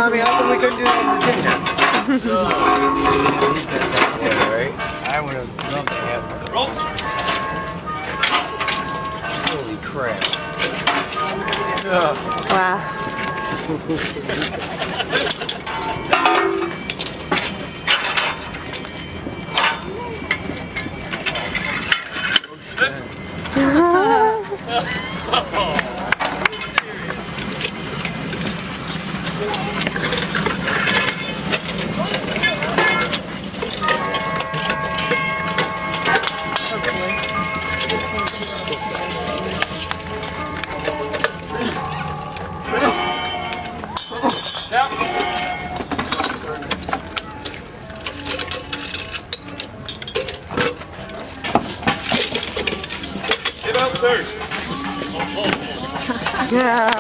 Tommy, how come we couldn't do that in the gym now? Yeah, right? I would have loved to have one. Roll. Holy crap. Wow. Get up first. Yeah.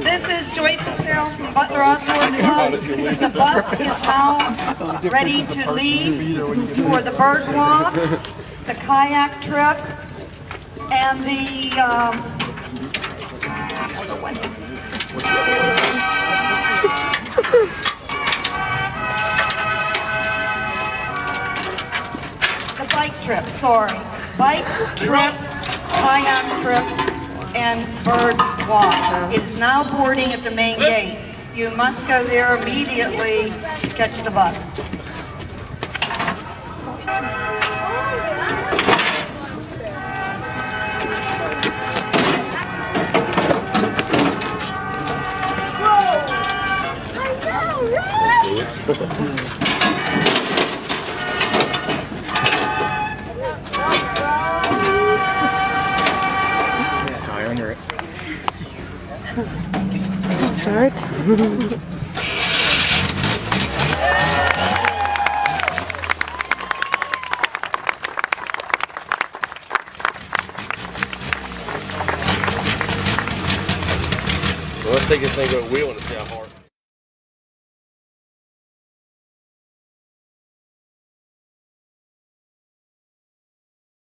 This is Joyce and Carol from Butler Osborne Club. The bus is now ready to leave for the bird walk, the kayak trip, and the bike trip, sorry. Bike trip, kayak trip, and bird walk. It is now boarding at the main gate. You must go there immediately to catch the bus. Start. Well, let's take this thing over wheel and see how hard.